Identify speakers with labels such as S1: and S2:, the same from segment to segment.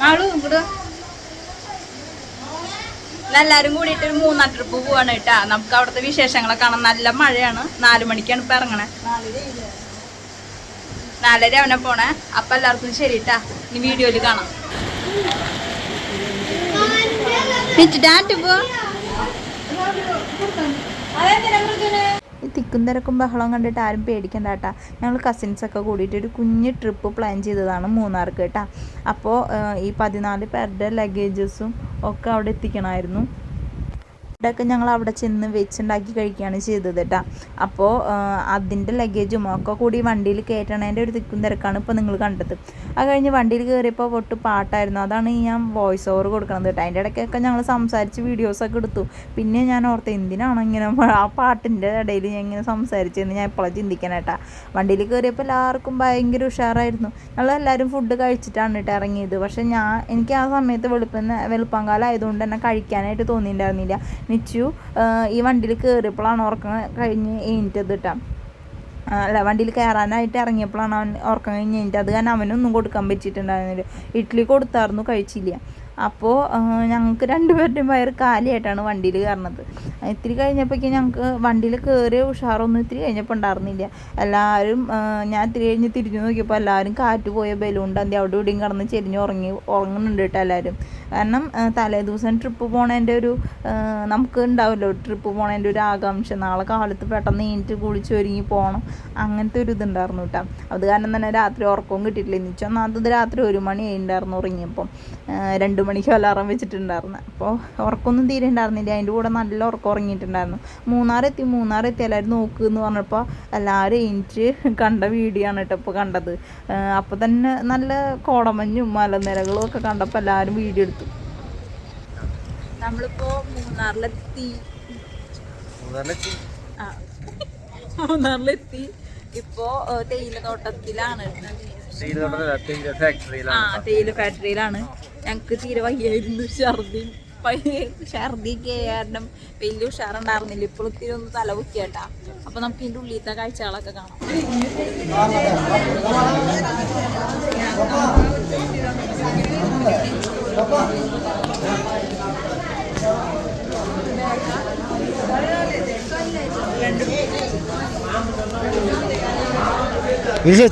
S1: മാളു ഇങ്ങോട്ട് എല്ലാരും കൂടിയിട്ട് ഒരു 3 ട്രിപ്പ് പോവാണ് കേട്ടാ. നമുക്ക് അവിടുത്തെ വിശേഷങ്ങളൊക്കെ കാണാം. നല്ല മഴയാണ്. 4 മണിക്കാണ് ഇപ്പൊ ഇറങ്ങണേ. 4:30 അവനെ പോണേ. അപ്പൊ എല്ലാവർക്കും ശരിട്ടാ. ഇനി വീഡിയോയില് കാണാം. ഈ തിക്കും തിരക്കും ബഹളം കണ്ടിട്ട് ആരും പേടിക്കണ്ട കേട്ടാ. ഞങ്ങൾ കസിൻസൊക്കെ കൂടിയിട്ട് ഒരു കുഞ്ഞ് ട്രിപ്പ് പ്ലാൻ ചെയ്തതാണ് മൂന്നാർക്ക് കേട്ടാ. അപ്പോൾ ഈ 14 പേരുടെ ലഗേജസും ഒക്കെ അവിടെ എത്തിക്കണമായിരുന്നു. ഫുഡൊക്കെ ഞങ്ങൾ അവിടെ ചെന്ന് വെച്ചുണ്ടാക്കി കഴിക്കുകയാണ് ചെയ്തത് കേട്ടോ. അപ്പോൾ അതിൻ്റെ ലഗേജും ഒക്കെ കൂടി വണ്ടിയിൽ കയറ്റണേൻ്റെ ഒരു തിക്കും തിരക്കാണ് ഇപ്പോൾ നിങ്ങൾ കണ്ടത്. അത് കഴിഞ്ഞ് വണ്ടിയിൽ കയറിയപ്പോൾ ഒട്ട് പാട്ടായിരുന്നു. അതാണ് ഞാൻ വോയിസ് ഓവർ കൊടുക്കണത് കേട്ടോ. അതിൻ്റെ ഇടയ്ക്കൊക്കെ ഞങ്ങൾ സംസാരിച്ച് വീഡിയോസൊക്കെ എടുത്തു. പിന്നെ ഞാൻ ഓർത്ത് എന്തിനാണോ ഇങ്ങനെ ആ പാട്ടിൻ്റെ ഇടയിൽ ഞാൻ ഇങ്ങനെ സംസാരിച്ചതെന്ന് ഞാൻ എപ്പോഴും ചിന്തിക്കാനേട്ടാ. വണ്ടിയിൽ കയറിയപ്പോൾ എല്ലാവർക്കും ഭയങ്കര ഉഷാറായിരുന്നു. ഞങ്ങളെല്ലാവരും ഫുഡ് കഴിച്ചിട്ടാണ് കേട്ടോ ഇറങ്ങിയത്. പക്ഷേ എനിക്ക് ആ സമയത്ത് വെളുപ്പാങ്കാലം ആയതുകൊണ്ട് തന്നെ കഴിക്കാനായിട്ട് തോന്നിയിട്ടുണ്ടായിരുന്നില്ല. നിച്ചു ഈ വണ്ടിയിൽ കയറിയപ്പോഴാണ് ഉറക്കം കഴിഞ്ഞ് എണീറ്റത് കേട്ടോ. അല്ല, വണ്ടിയിൽ കയറാനായിട്ട് ഇറങ്ങിയപ്പോഴാണ് അവൻ ഉറക്കം കഴിഞ്ഞ് എണീറ്റത്. അത് കാരണം അവനൊന്നും കൊടുക്കാൻ പറ്റിയിട്ടുണ്ടായിരുന്നില്ല. ഇഡ്ഡലി കൊടുത്തായിരുന്നു, കഴിച്ചില്ല. അപ്പോൾ ഞങ്ങൾക്ക് രണ്ടുപേരുടെയും വയറ് കാലിയായിട്ടാണ് വണ്ടിയിൽ കയറുന്നത്. ഇത്തിരി കഴിഞ്ഞപ്പോഴേക്കും ഞങ്ങൾക്ക് വണ്ടിയിൽ കയറിയ ഉഷാറൊന്നും ഇത്തിരി കഴിഞ്ഞപ്പോൾ ഉണ്ടായിരുന്നില്ല. എല്ലാവരും ഞാൻ ഇത്തിരി കഴിഞ്ഞ് തിരിഞ്ഞു നോക്കിയപ്പോൾ എല്ലാവരും കാറ്റ് പോയ ബലൂൺ തന്തി അവിടെ ഇവിടെയും കിടന്ന് ചെരിഞ്ഞ് ഉറങ്ങുന്നുണ്ട് കേട്ടോ എല്ലാവരും. കാരണം തലേ ദിവസം ട്രിപ്പ് പോണതിൻ്റെ ഒരു നമുക്ക് ഉണ്ടാവുമല്ലോ, ട്രിപ്പ് പോണതിൻ്റെ ഒരു ആകാംക്ഷ. നാളെ കാലത്ത് പെട്ടെന്ന് എണീറ്റ് കുളിച്ച് ഒരുങ്ങി പോകണം, അങ്ങനത്തെ ഒരു ഇതുണ്ടായിരുന്നു കേട്ടോ. അത് കാരണം തന്നെ രാത്രി ഉറക്കവും കിട്ടിയിട്ടില്ല. എനിക്കൊന്നാമത് രാത്രി 1 മണി ആയിട്ടുണ്ടായിരുന്നു ഉറങ്ങിയപ്പം. 2 മണിക്ക് അലാറം വെച്ചിട്ടുണ്ടായിരുന്നു. അപ്പോൾ ഉറക്കമൊന്നും തീരെ ഉണ്ടായിരുന്നില്ല. അതിൻ്റെ കൂടെ നല്ല ഉറക്കം ഉറങ്ങിയിട്ടുണ്ടായിരുന്നു. മൂന്നാറെത്തി എല്ലാവരും നോക്കുമെന്ന് പറഞ്ഞപ്പോൾ എല്ലാവരും എണീറ്റ് കണ്ട വീഡിയോ ആണ് കേട്ടോ ഇപ്പോൾ കണ്ടത്. അപ്പോൾ തന്നെ നല്ല കോടമഞ്ഞും മലനിരകളും ഒക്കെ കണ്ടപ്പോൾ എല്ലാവരും വീഡിയോ എടുത്തു. നമ്മളിപ്പോൾ മൂന്നാറിലെത്തി. ഇപ്പോൾ തേയില തോട്ടത്തിലാണ്, തേയില ഫാക്ടറിയിലാണ്. ഞങ്ങൾക്ക് തീരെ വയ്യായിരുന്നു. ഛർദിക്ക് കാരണം വലിയ ഉഷാറുണ്ടായിരുന്നില്ല. ഇപ്പോൾ ഇത്തിരി ഒന്ന് തല പൊക്കിയാട്ടാ. അപ്പോൾ നമുക്ക് ഇതിൻ്റെ ഉള്ളിലത്തെ കാഴ്ചകളൊക്കെ കാണാം.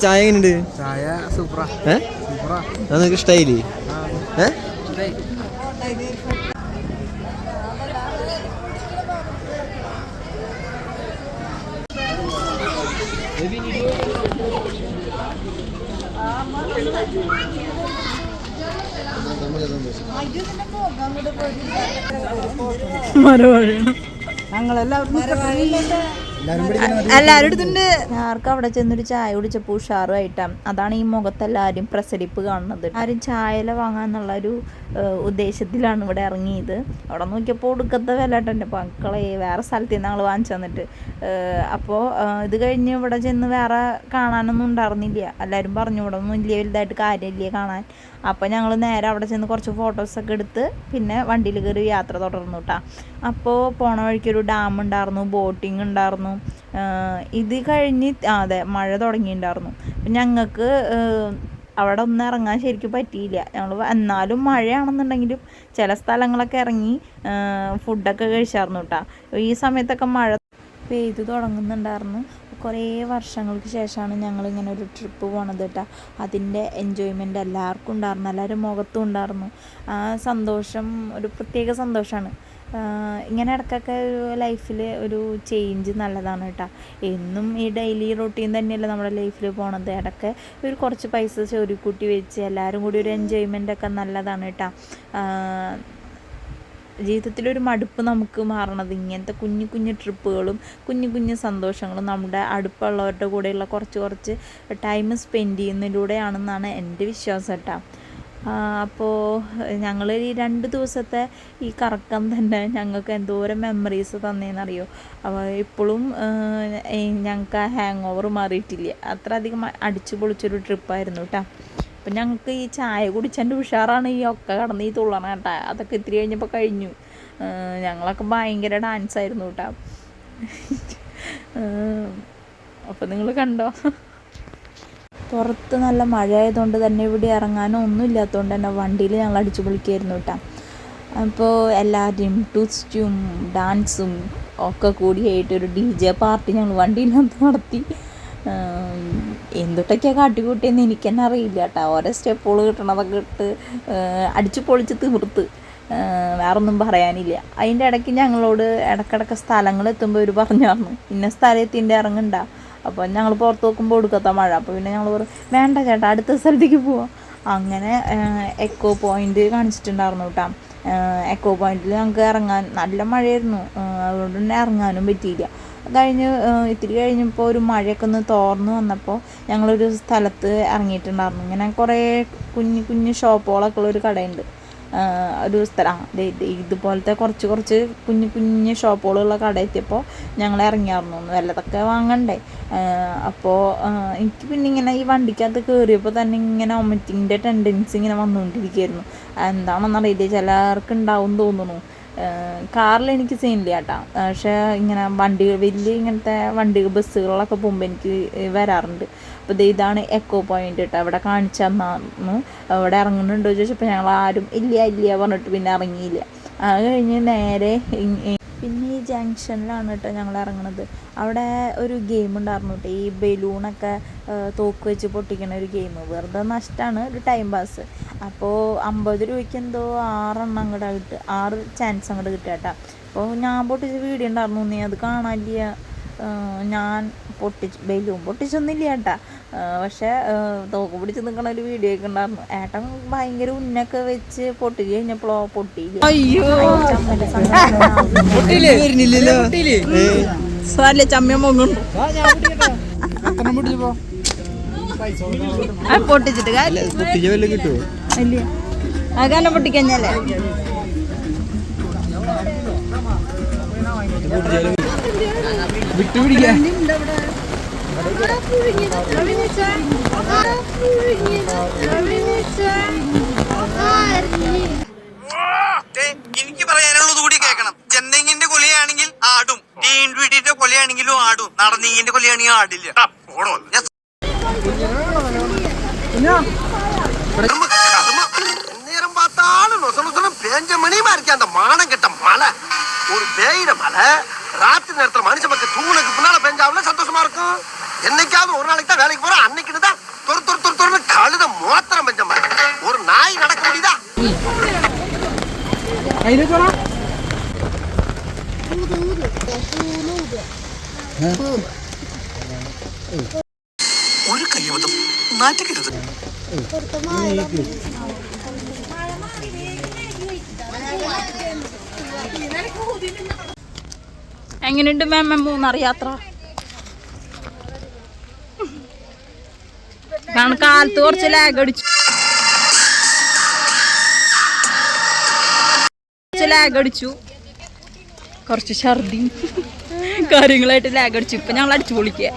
S2: ചായ എങ്ങനെയുണ്ട്?
S3: ചായ സൂപ്പറാ.
S2: നിനക്ക് ഇഷ്ടായില്ലേ?
S1: എല്ലാവരും എടുത്തുണ്ട്. ആർക്കും അവിടെ ചെന്നൊരു ചായ കുടിച്ചപ്പോൾ ഉഷാറുമായിട്ടാണ്. അതാണ് ഈ മുഖത്തെല്ലാവരും പ്രസരിപ്പ് കാണുന്നത്. ആരും ചായല വാങ്ങാന്നുള്ളൊരു ഉദ്ദേശത്തിലാണ് ഇവിടെ ഇറങ്ങിയത്. അവിടെ നോക്കിയപ്പോൾ ഒടുക്കത്തെ വില കേട്ടോ എൻ്റെ മക്കളെ. വേറെ സ്ഥലത്ത് നിന്ന് ഞങ്ങൾ വാങ്ങിച്ചു തന്നിട്ട്. അപ്പോൾ ഇത് കഴിഞ്ഞ് ഇവിടെ ചെന്ന് വേറെ കാണാനൊന്നും ഉണ്ടായിരുന്നില്ല. എല്ലാവരും പറഞ്ഞു ഇവിടെ ഒന്നും വലിയ വലുതായിട്ട് കാര്യമില്ല കാണാൻ. അപ്പോൾ ഞങ്ങൾ നേരെ അവിടെ ചെന്ന് കുറച്ച് ഫോട്ടോസൊക്കെ എടുത്ത് പിന്നെ വണ്ടിയിൽ കയറി യാത്ര തുടർന്നു കേട്ടോ. അപ്പോൾ പോണ വഴിക്കൊരു ഡാം ഉണ്ടായിരുന്നു, ബോട്ടിങ് ഉണ്ടായിരുന്നു. ഇത് കഴിഞ്ഞ് അതെ മഴ തുടങ്ങിയിട്ടുണ്ടായിരുന്നു. അപ്പം ഞങ്ങൾക്ക് അവിടെ ഒന്നും ഇറങ്ങാൻ ശരിക്കും പറ്റിയില്ല. ഞങ്ങൾ എന്നാലും മഴയാണെന്നുണ്ടെങ്കിലും ചില സ്ഥലങ്ങളൊക്കെ ഇറങ്ങി ഫുഡൊക്കെ കഴിച്ചായിരുന്നു കേട്ടോ. ഈ സമയത്തൊക്കെ മഴ പെയ്തു തുടങ്ങുന്നുണ്ടായിരുന്നു. കുറേ വർഷങ്ങൾക്ക് ശേഷമാണ് ഞങ്ങളിങ്ങനെ ഒരു ട്രിപ്പ് പോണത് കേട്ടോ. അതിൻ്റെ എൻജോയ്മെൻറ്റ് എല്ലാവർക്കും ഉണ്ടായിരുന്നു. എല്ലാവരും മുഖത്തും ഉണ്ടായിരുന്നു. ആ സന്തോഷം ഒരു പ്രത്യേക സന്തോഷമാണ്. ഇങ്ങനെ ഇടയ്ക്കൊക്കെ ഒരു ലൈഫിൽ ഒരു ചേഞ്ച് നല്ലതാണ് കേട്ടോ. എന്നും ഈ ഡെയിലി റൊട്ടീൻ തന്നെയല്ലേ നമ്മുടെ ലൈഫിൽ പോണത്. ഇടയ്ക്ക് ഒരു കുറച്ച് പൈസ ചൊരുക്കൂട്ടി വെച്ച് എല്ലാവരും കൂടി ഒരു എൻജോയ്മെൻ്റൊക്കെ നല്ലതാണ് കേട്ടോ. ജീവിതത്തിലൊരു മടുപ്പ് നമുക്ക് മാറണത് ഇങ്ങനത്തെ കുഞ്ഞു കുഞ്ഞു ട്രിപ്പുകളും കുഞ്ഞു കുഞ്ഞു സന്തോഷങ്ങളും നമ്മുടെ അടുപ്പുള്ളവരുടെ കൂടെയുള്ള കുറച്ച് ടൈം സ്പെൻഡ് ചെയ്യുന്നതിലൂടെയാണെന്നാണ് എൻ്റെ വിശ്വാസം കേട്ടോ. അപ്പോൾ ഞങ്ങൾ ഈ 2 ദിവസത്തെ ഈ കറക്കം തന്നെ ഞങ്ങൾക്ക് എന്തോരം മെമ്മറീസ് തന്നേന്നറിയോ. അപ്പോൾ ഇപ്പോഴും ഞങ്ങൾക്ക് ആ ഹാങ് ഓവർ മാറിയിട്ടില്ല. അത്ര അധികം അടിച്ചു പൊളിച്ചൊരു ട്രിപ്പായിരുന്നു കേട്ടോ. അപ്പം ഞങ്ങൾക്ക് ഈ ചായ കുടിച്ചതിൻ്റെ ഉഷാറാണ് ഈ ഒക്കെ കടന്ന് ഈ തുള്ളണ കേട്ടോ. അതൊക്കെ ഇത്തിരി കഴിഞ്ഞപ്പോൾ കഴിഞ്ഞു. ഞങ്ങളൊക്കെ ഭയങ്കര ഡാൻസായിരുന്നു കേട്ടോ. അപ്പം നിങ്ങൾ കണ്ടോ? പുറത്ത് നല്ല മഴ ആയതുകൊണ്ട് തന്നെ ഇവിടെ ഇറങ്ങാനോ ഒന്നും ഇല്ലാത്തതുകൊണ്ട് തന്നെ വണ്ടിയിൽ ഞങ്ങൾ അടിച്ചു പൊളിക്കായിരുന്നു കേട്ടോ. അപ്പോൾ എല്ലാവരെയും ട്വിസ്റ്റും ഡാൻസും ഒക്കെ കൂടിയായിട്ട് ഒരു DJ പാർട്ടി ഞങ്ങൾ വണ്ടിയിനകത്ത് നടത്തി. എന്തൊട്ടൊക്കെയാണ് കാട്ടിക്കൂട്ടിയെന്ന് എനിക്ക് തന്നെ അറിയില്ല കേട്ടോ. ഓരോ സ്റ്റെപ്പുകൾ കിട്ടണതൊക്കെ ഇട്ട് അടിച്ചു പൊളിച്ച് തീർത്ത്, വേറൊന്നും പറയാനില്ല. അതിൻ്റെ ഇടയ്ക്ക് ഞങ്ങളോട് ഇടയ്ക്കിടയ്ക്ക് സ്ഥലങ്ങൾ എത്തുമ്പോൾ ഇവർ പറഞ്ഞായിരുന്നു ഇന്ന സ്ഥലത്തിൻ്റെ ഇറങ്ങണ്ട. അപ്പോൾ ഞങ്ങൾ പുറത്ത് നോക്കുമ്പോൾ ഒടുക്കത്ത മഴ. അപ്പോൾ പിന്നെ ഞങ്ങൾ പറഞ്ഞു വേണ്ട ചേട്ടാ അടുത്ത സ്ഥലത്തേക്ക് പോവാം. അങ്ങനെ എക്കോ പോയിൻ്റ് കാണിച്ചിട്ടുണ്ടായിരുന്നു കേട്ടോ. എക്കോ പോയിൻറ്റിൽ ഞങ്ങൾക്ക് ഇറങ്ങാൻ നല്ല മഴയായിരുന്നു, അതുകൊണ്ട് തന്നെ ഇറങ്ങാനും പറ്റിയില്ല. ഇത്തിരി കഴിഞ്ഞപ്പോൾ ഒരു മഴയൊക്കെ ഒന്ന് തോർന്ന് വന്നപ്പോൾ ഞങ്ങളൊരു സ്ഥലത്ത് ഇറങ്ങിയിട്ടുണ്ടായിരുന്നു. ഇങ്ങനെ കുറേ കുഞ്ഞു കുഞ്ഞു ഷോപ്പുകളൊക്കെ ഉള്ളൊരു കടയുണ്ട്, ഒരു സ്ഥലം. ഇതുപോലത്തെ കുറച്ച് കുഞ്ഞു കുഞ്ഞു ഷോപ്പുകളുള്ള കട എത്തിയപ്പോൾ ഞങ്ങൾ ഇറങ്ങിയായിരുന്നു, വല്ലതൊക്കെ വാങ്ങണ്ടേ. അപ്പോൾ എനിക്ക് പിന്നെ ഇങ്ങനെ ഈ വണ്ടിക്കകത്ത് കയറിയപ്പോൾ തന്നെ ഇങ്ങനെ വൊമിറ്റിങ്ങിൻ്റെ ടെൻഡൻസി ഇങ്ങനെ വന്നുകൊണ്ടിരിക്കുകയായിരുന്നു. എന്താണെന്നറിയില്ല, ചിലർക്ക് ഉണ്ടാവും തോന്നുന്നു. കാറിൽ എനിക്ക് സീനില്ല കേട്ടോ, പക്ഷേ ഇങ്ങനെ വലിയ ഇങ്ങനത്തെ ബസ്സുകളൊക്കെ പോകുമ്പോൾ എനിക്ക് വരാറുണ്ട്. അപ്പോൾ ഇതാണ് എക്കോ പോയിൻ്റ് കേട്ടോ. അവിടെ കാണിച്ചു തന്നു. അവിടെ ഇറങ്ങുന്നുണ്ടോ ചോദിച്ചപ്പോൾ ഞങ്ങൾ ആരും ഇല്ല പറഞ്ഞിട്ട് പിന്നെ ഇറങ്ങിയില്ല. അത് കഴിഞ്ഞ് നേരെ പിന്നെ ഈ ജംഗ്ഷനിലാണ് കേട്ടോ ഞങ്ങൾ ഇറങ്ങുന്നത്. അവിടെ ഒരു ഗെയിം ഉണ്ടായിരുന്നു കേട്ടോ, ഈ ബലൂണൊക്കെ തോക്ക് വെച്ച് പൊട്ടിക്കണ ഒരു ഗെയിം. വെറുതെ നഷ്ടമാണ്, ഒരു ടൈം പാസ്. അപ്പോൾ 50 രൂപയ്ക്ക് എന്തോ 6 ചാൻസ് അങ്ങോട്ട് കിട്ടുക കേട്ടോ. അപ്പോൾ ഞാൻ പൊട്ടിച്ച വീഡിയോ ഉണ്ടായിരുന്നു, നീ അത് കാണാനില്ല. ഞാൻ ബലൂൺ പൊട്ടിച്ചൊന്നുമില്ല കേട്ടാ, പക്ഷേ തോക്ക് പിടിച്ച് നിൽക്കണ ഒരു വീഡിയോ ഒക്കെ ഉണ്ടായിരുന്നു. ഏട്ടൻ ഭയങ്കര ഉന്നൊക്കെ വെച്ച് പൊട്ടിച്ച് കഴിഞ്ഞപ്പോഴോ പൊട്ടിയില്ല. ചമ്മ മുങ്ങുന്നു പൊട്ടിച്ചിട്ട്
S2: കിട്ടുമോ?
S1: ഇല്ല, അങ്ങനെ പൊട്ടിക്കഴിഞ്ഞാലേ
S2: വിട്ടുപിടിക്കാൻ
S3: എനിക്ക് പറയാനുള്ളത് കൂടി കേൾക്കണം. ചെന്നൈങ്ങിന്റെ കൊലയാണെങ്കിൽ ആടും, വീട്ടിന്റെ കൊലയാണെങ്കിലും ആടും, നടന്നീങ്ങിന്റെ കൊലയാണെങ്കിൽ ആടില്ല. നേരം பார்த்தாலும் பேஞ்ச மணி மாதிரி அந்த மானம் கெட்ட மழை, ஒரு பேயிட மழை ராத்திரி நேரத்துல மனுஷ மக்கள் தூணுக்கு பின்னால பெஞ்சாவில சந்தோஷமா இருக்கும். என்னைக்காவது ஒரு நாளைக்கு தான் வேலைக்கு போறோம், அன்னைக்கு தான் தொறு கழுத மோத்திரம் பெஞ்ச மாதிரி ஒரு நாய் நடக்க முடியுதா? ഒരു കയ്യബദ്ധം നാറ്റിക്കരുത്.
S1: എങ്ങനെയുണ്ട് മാം മൂന്നാർ യാത്ര? കാരണം കാലത്ത് കുറച്ച് ലാഗ് അടിച്ചു, കുറച്ച് ഛർദി കാര്യങ്ങളായിട്ട് ലാഗ് അടിച്ചു. ഇപ്പൊ ഞങ്ങൾ അടിച്ചു പൊളിക്കുക.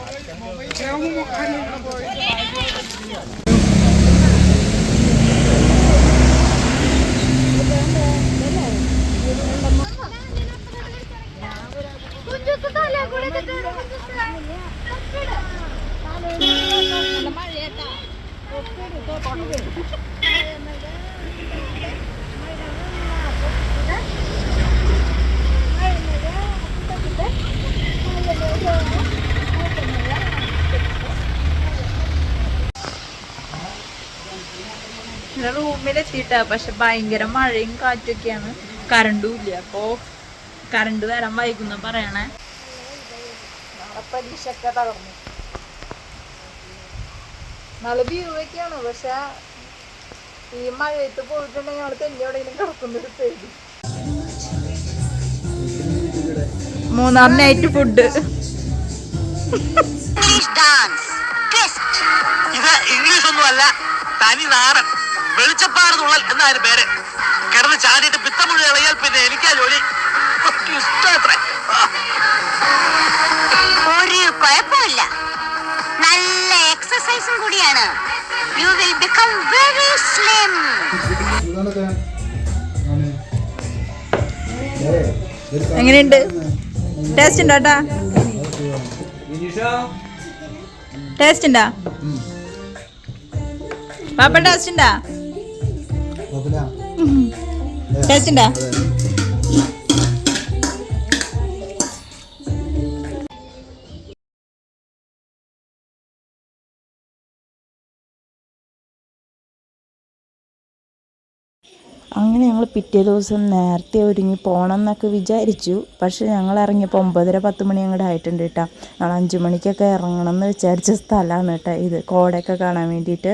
S1: റൂമിലെത്തിയിട്ടാ, പക്ഷെ ഭയങ്കര മഴയും കാറ്റൊക്കെയാണ്, കറണ്ടും ഇല്ല. അപ്പോ കറണ്ട് വരാൻ വൈകുന്ന പറയണേ. നാളെ പരീക്ഷയൊക്കെ തകർന്നു. നല്ല വ്യൂ ഒക്കെയാണ്, പക്ഷെ ഈ മഴയത്ത് പോയിട്ടുണ്ടെങ്കിൽ ഞങ്ങൾ തെന്നി എവിടെയെങ്കിലും കിടക്കുന്നൊരു പേടി. Munnar night food.
S3: ഇത് ഇംഗ്ലീഷ് ഒന്നുമല്ല, തനി നാടൻ വെളിച്ചപ്പാട് തുള്ളൽ എന്നായിരുന്നു പേര്. കിടന്ന് ചാടിയിട്ട് പിത്തമുഴി ഇളയാൽ പിന്നെ എനിക്കാ ജോലി. ഇഷ്ടം
S4: ഒരു കുഴപ്പമില്ല, നല്ല എക്സസൈസും കൂടിയാണ്. You will become very slim.
S1: എങ്ങനെയുണ്ട്? ടേസ്റ്റ് ഉണ്ടോ ഏട്ടാ? ടേസ്റ്റ് ഉണ്ടോ? പാപ്പ ടേസ്റ്റ് ഉണ്ടാ? ടേസ്റ്റ് ഉണ്ടാ? അങ്ങനെ ഞങ്ങൾ പിറ്റേ ദിവസം നേരത്തെ ഒരുങ്ങി പോകണം എന്നൊക്കെ വിചാരിച്ചു. പക്ഷെ ഞങ്ങൾ ഇറങ്ങിയപ്പോൾ 9:30-10 മണി അങ്ങോട്ട് ആയിട്ടുണ്ട് കേട്ടോ. ഞങ്ങൾ 5 മണിക്കൊക്കെ ഇറങ്ങണം എന്ന് വിചാരിച്ച സ്ഥലമാണ് കേട്ടോ ഇത്, കോടയൊക്കെ കാണാൻ വേണ്ടിയിട്ട്.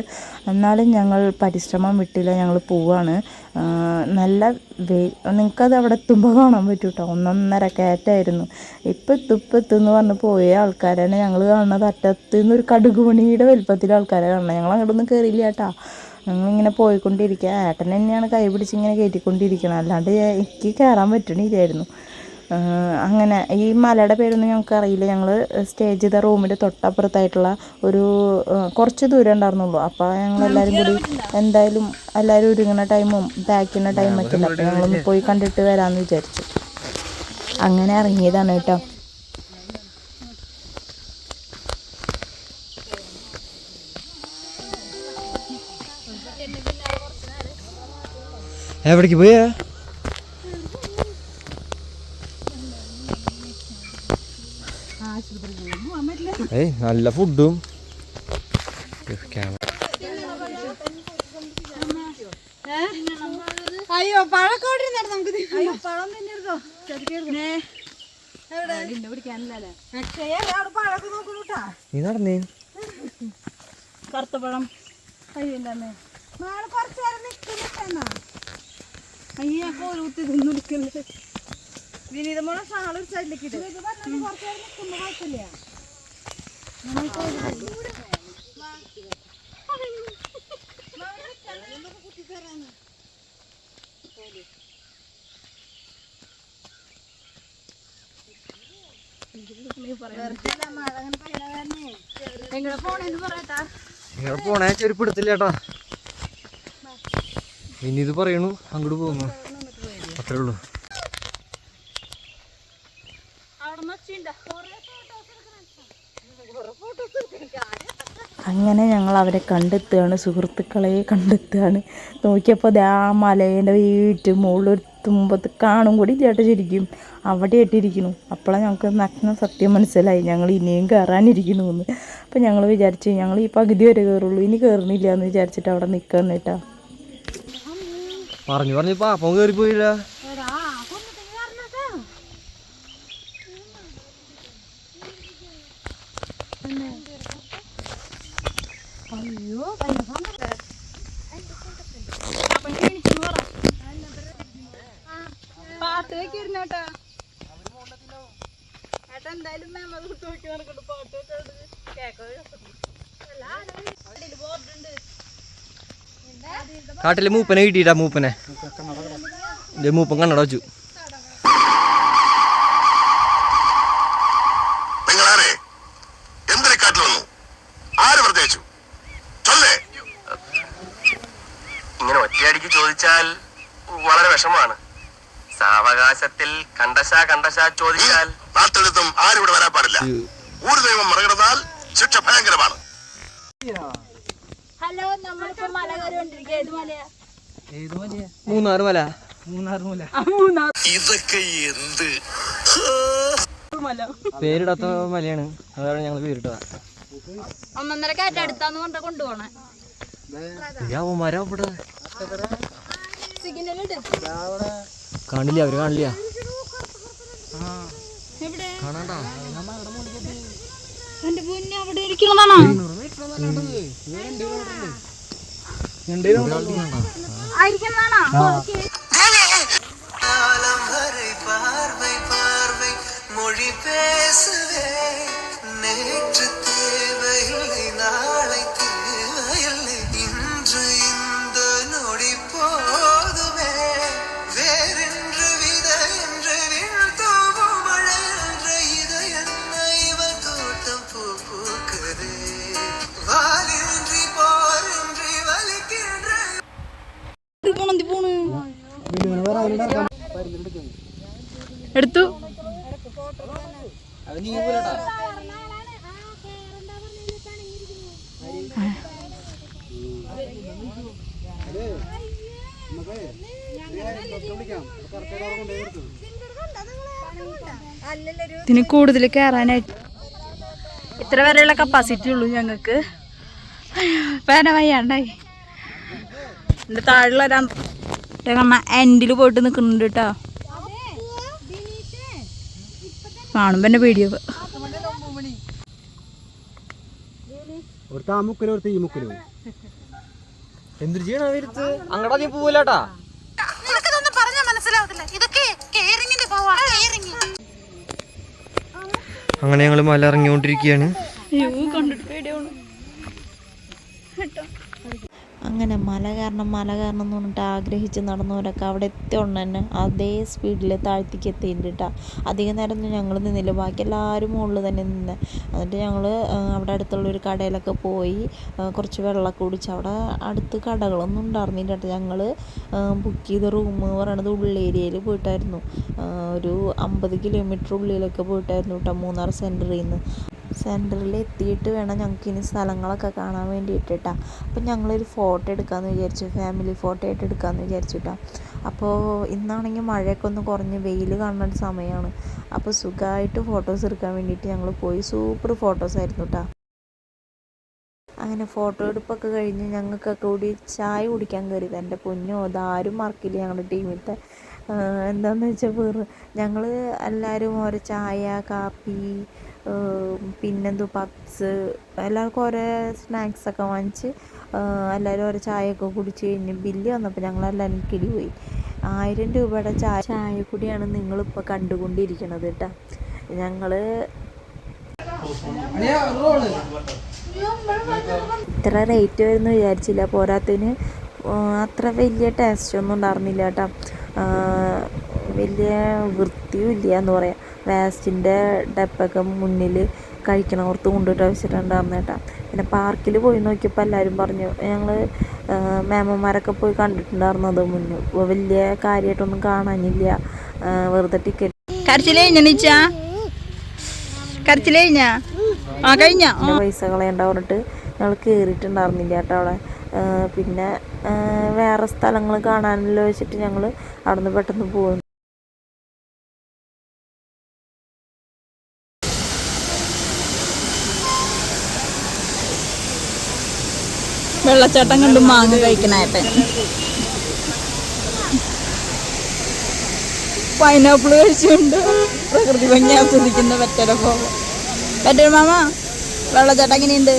S1: എന്നാലും ഞങ്ങൾ പരിശ്രമം വിട്ടില്ല, ഞങ്ങൾ പോവാണ്. നല്ല നിങ്ങൾക്കത് അവിടെ എത്തുമ്പോൾ കാണാൻ പറ്റും കേട്ടോ. 1.5 കയറ്റായിരുന്നു. ഇപ്പം എന്ന് പറഞ്ഞ് പോയ ആൾക്കാരാണ് ഞങ്ങൾ കാണുന്നത്. അറ്റത്ത് നിന്ന് ഒരു കടുകുമണിയുടെ വലുപ്പത്തിൽ ആൾക്കാരെ കാണണം. ഞങ്ങൾ അങ്ങോട്ടൊന്നും കയറിയില്ല കേട്ടോ. ഞങ്ങളിങ്ങനെ പോയിക്കൊണ്ടിരിക്കുക. ഏട്ടൻ തന്നെയാണ് കൈ പിടിച്ച് ഇങ്ങനെ കയറ്റിക്കൊണ്ടിരിക്കണം, അല്ലാണ്ട് എനിക്ക് കയറാൻ പറ്റണില്ലായിരുന്നു. അങ്ങനെ ഈ മലയുടെ പേരൊന്നും ഞങ്ങൾക്ക് അറിയില്ല. ഞങ്ങൾ സ്റ്റേ ചെയ്ത റൂമിൻ്റെ തൊട്ടപ്പുറത്തായിട്ടുള്ള ഒരു കുറച്ച് ദൂരം ഉണ്ടായിരുന്നുള്ളൂ. അപ്പോൾ ഞങ്ങളെല്ലാവരും കൂടി എന്തായാലും എല്ലാവരും ഒരുങ്ങുന്ന ടൈമും പാക്ക് ചെയ്യുന്ന ടൈമൊക്കെ ഇല്ല. അപ്പോൾ ഞങ്ങളൊന്ന് പോയി കണ്ടിട്ട് വരാമെന്ന് വിചാരിച്ചു. അങ്ങനെ ഇറങ്ങിയതാണ് കേട്ടോ.
S2: എവിടേക്ക് പോയാ? നല്ല ഫുഡും
S1: അയ്യോ പഴക്കോട്ടി നമുക്ക് പഴം തിന്നോ പഴക്കം നോക്കണൂട്ടാ.
S2: നീ നടന്നേ
S1: കറുത്തപ്പഴം അയ്യല്ലേ കുറച്ചു നേരം നിൽക്കുന്ന അയ്യ കോലൂത്തി തിന്നിരിക്കല്ലേ. വിനീതമോളെ ഷാളൊരു സൈഡിലേക്ക് ഇട്ട് കുറച്ചു നേരം നിൽക്കുമ്പോ കുഴപ്പമില്ല. എങ്ങനെ പോണേന്ന് പറയട്ടാ.
S2: ഇങ്ങനെ പോണേ ചെരുപ്പെടുത്തില്ലേട്ടാ. ഇനി ഇത് പറയണു അങ്ങോട്ട് പോകുന്നു, അത്രേ ഉള്ളൂ.
S1: അങ്ങനെ ഞങ്ങൾ അവരെ കണ്ടെത്തുകയാണ്, സുഹൃത്തുക്കളെ കണ്ടെത്തുകയാണ്. നോക്കിയപ്പോൾ ആ മലേൻ്റെ വീട്ടിൽ മുകളിലൊരു തുമ്പത്ത് കാണും കൂടി ചേട്ടൻ ശരിക്കും അവിടെ ഇട്ടിരിക്കുന്നു. അപ്പോഴാണ് ഞങ്ങൾക്ക് നഗ്ന സത്യം മനസ്സിലായി, ഞങ്ങൾ ഇനിയും കയറാനിരിക്കുന്നു എന്ന്. അപ്പോൾ ഞങ്ങൾ വിചാരിച്ചു ഞങ്ങൾ ഈ പകുതി വരെ കയറുള്ളൂ, ഇനി കയറുന്നില്ല എന്ന് വിചാരിച്ചിട്ട് അവിടെ നിൽക്കാൻ കേട്ടോ.
S2: പറഞ്ഞു പാപ്പം കയറിപ്പോയില്ല.
S1: പാട്ട് വെക്കിരുന്നേട്ടാ. ഏട്ടാ എന്തായാലും പാട്ട്
S2: കാട്ടില് മൂപ്പനെ കിട്ടിയിട്ടാ. മൂപ്പൻ കണ്ണട വെച്ചു.
S3: ഇങ്ങനെ ഒറ്റയടിക്ക് ചോദിച്ചാൽ വളരെ വിഷമമാണ്. സാവകാശത്തിൽ കണ്ടശ ചോദിച്ചാൽ നാട്ടെടുത്തും ആരും ഇവിടെ വരാൻ പാടില്ല. ഒരു ദൈവം മറികടന്നാൽ ശിക്ഷ ഭയങ്കരമാണ്.
S1: ഹലോ, നമ്മളിപ്പോ മല കയറിക്കൊണ്ടിരിക്കുക. ഏത് മലയാ?
S2: മൂന്നാർ മല.
S3: ഇതൊക്കെ എന്ത്
S2: പേരിടാത്ത മലയാണ്, അതാണ് ഞങ്ങൾ പേരിട്ടതാ.
S1: 1.5 കയറ്റം അടുത്താന്ന് പറഞ്ഞ കൊണ്ടുപോണേ.
S2: കാണില്ല, അവര് കാണില്ല. കാണാണ്ടാ
S1: എന്റെ മുന്നേ അവിടെ ഇരിക്കുന്നതാണോ?
S3: மொழி பேசுவே நேற்று தேவையில்லை நாளை தேவையில்லை இன்று இந்த நொடி போதுமே வேறென்று வித என்று வீழ்த்தோவும் மழை என்ற இது என்ன இவன் தோட்டம் பூ பூக்குதே வாலின்றி போரின்றி வலிக்கின்ற
S1: എടുത്തു. ഇതിന് കൂടുതൽ കയറാനായിട്ട് ഇത്ര വരെയുള്ള കപ്പാസിറ്റി ഉള്ളൂ ഞങ്ങൾക്ക്. വേന വയ്യാണ്ടായി. എൻ്റെ താഴെയുള്ള എൻഡിൽ പോയിട്ട് നിൽക്കുന്നുണ്ട് കേട്ടോ. കാണുമ്പോ എന്നെ വീഡിയോ
S2: എന്തൊരു ചെയ്യണ വരുത്ത് അങ്ങടാ നീ പോവില്ലാട്ടാ. അങ്ങനെ ഞങ്ങള് മല ഇറങ്ങിക്കൊണ്ടിരിക്കുകയാണ്.
S1: അങ്ങനെ മല കയറണം എന്ന് പറഞ്ഞിട്ട് ആഗ്രഹിച്ച് നടന്നവരൊക്കെ അവിടെ എത്തിയോണ്ട് തന്നെ അതേ സ്പീഡിൽ താഴ്ത്തിക്ക് എത്തിയിട്ടുണ്ട് കേട്ടോ. അധികം നേരം ഒന്നും ഞങ്ങൾ നിന്നില്ല, ബാക്കി എല്ലാവരും മുകളിൽ തന്നെ നിന്ന്. എന്നിട്ട് ഞങ്ങൾ അവിടെ അടുത്തുള്ളൊരു കടയിലൊക്കെ പോയി കുറച്ച് വെള്ളമൊക്കെ കുടിച്ച്. അവിടെ അടുത്ത് കടകളൊന്നും ഉണ്ടായിരുന്നില്ല കേട്ടോ. ഞങ്ങൾ ബുക്ക് ചെയ്ത റൂം പറയണത് ഉള്ളേരിയയിൽ പോയിട്ടായിരുന്നു. ഒരു 50 കിലോമീറ്റർ ഉള്ളിലൊക്കെ പോയിട്ടായിരുന്നു കേട്ടോ, മൂന്നാർ സെൻറ്ററിൽ എത്തിയിട്ട് വേണം ഞങ്ങൾക്ക് ഇനി സ്ഥലങ്ങളൊക്കെ കാണാൻ വേണ്ടിയിട്ട് കേട്ടോ. അപ്പം ഞങ്ങളൊരു ഫോട്ടോ എടുക്കാമെന്ന് വിചാരിച്ചു, ഫാമിലി ഫോട്ടോ ആയിട്ട് എടുക്കാമെന്ന് വിചാരിച്ചു കേട്ടോ. അപ്പോൾ ഇന്നാണെങ്കിൽ മഴയൊക്കെ ഒന്ന് കുറഞ്ഞ് വെയിൽ കാണുന്ന ഒരു സമയമാണ്. അപ്പോൾ സുഖമായിട്ട് ഫോട്ടോസ് എടുക്കാൻ വേണ്ടിയിട്ട് ഞങ്ങൾ പോയി. സൂപ്പർ ഫോട്ടോസ് ആയിരുന്നു കേട്ടോ. അങ്ങനെ ഫോട്ടോ എടുപ്പൊക്കെ കഴിഞ്ഞ് ഞങ്ങൾക്കൊക്കെ കൂടി ചായ കുടിക്കാൻ കയറിയത്. എൻ്റെ പൊന്നോ, അതാരും മറക്കില്ല ഞങ്ങളുടെ ടീമിലത്തെ. എന്താണെന്ന് വെച്ചാൽ ഞങ്ങൾ എല്ലാവരും ഓരോ ചായ, കാപ്പി, പിന്നെന്തോ പപ്സ്, എല്ലാവർക്കും ഓരോ സ്നാക്സൊക്കെ വാങ്ങിച്ച് എല്ലാവരും ഓരോ ചായയൊക്കെ കുടിച്ച് കഴിഞ്ഞ് ബില്ല് വന്നപ്പോൾ ഞങ്ങളെല്ലാവരും കിളി പോയി. 1000 രൂപയുടെ ചായ കൂടിയാണ് നിങ്ങളിപ്പോൾ കണ്ടുകൊണ്ടിരിക്കണത് കേട്ടോ. ഞങ്ങൾ ഇത്ര റേറ്റ് വരുമെന്ന് വിചാരിച്ചില്ല. പോരാത്തതിന് അത്ര വലിയ ടേസ്റ്റ് ഒന്നും ഉണ്ടായിരുന്നില്ല കേട്ടോ. വലിയ വൃത്തിയും ഇല്ല എന്ന് പറയാം. വേസ്റ്റിൻ്റെ ഡപ്പൊക്കെ മുന്നിൽ കഴിക്കണോർത്ത് കൊണ്ടിട്ട് വെച്ചിട്ടുണ്ടായിരുന്നു കേട്ടോ. പിന്നെ പാർക്കിൽ പോയി നോക്കിയപ്പോൾ എല്ലാവരും പറഞ്ഞു, ഞങ്ങൾ മേമന്മാരൊക്കെ പോയി കണ്ടിട്ടുണ്ടായിരുന്നത് മുന്നേ വലിയ കാര്യമായിട്ടൊന്നും കാണാനില്ല, വെറുതെ ടിക്കറ്റ്. കരച്ചിൽ കഴിഞ്ഞ പൈസ കളയണ്ട പറഞ്ഞിട്ട് ഞങ്ങൾ കയറിയിട്ടുണ്ടായിരുന്നില്ല കേട്ടോ അവിടെ. പിന്നെ വേറെ സ്ഥലങ്ങൾ കാണാനല്ലോ വെച്ചിട്ട് ഞങ്ങൾ അവിടെ നിന്ന് പെട്ടെന്ന് പോകുന്നു. വെള്ളച്ചാട്ടം കണ്ട് മാങ്ങ കഴിക്കണായപ്പൻ പൈനാപ്പിൾ കഴിച്ചുകൊണ്ട് പ്രകൃതി ഭംഗി ആസ്വദിക്കുന്ന പറ്റൊരു മാമ വെള്ളച്ചാട്ടം എങ്ങനെയുണ്ട്?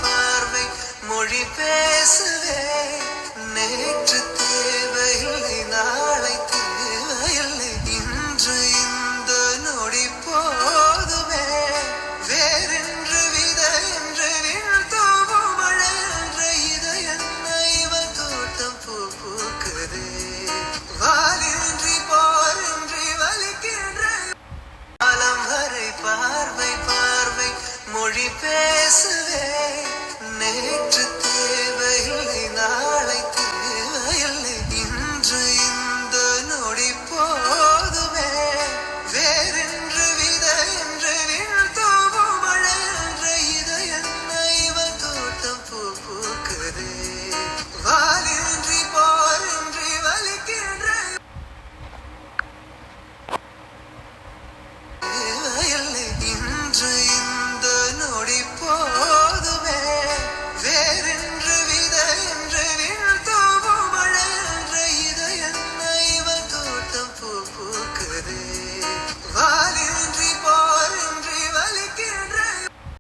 S3: பார்வை மொழி பேசுவே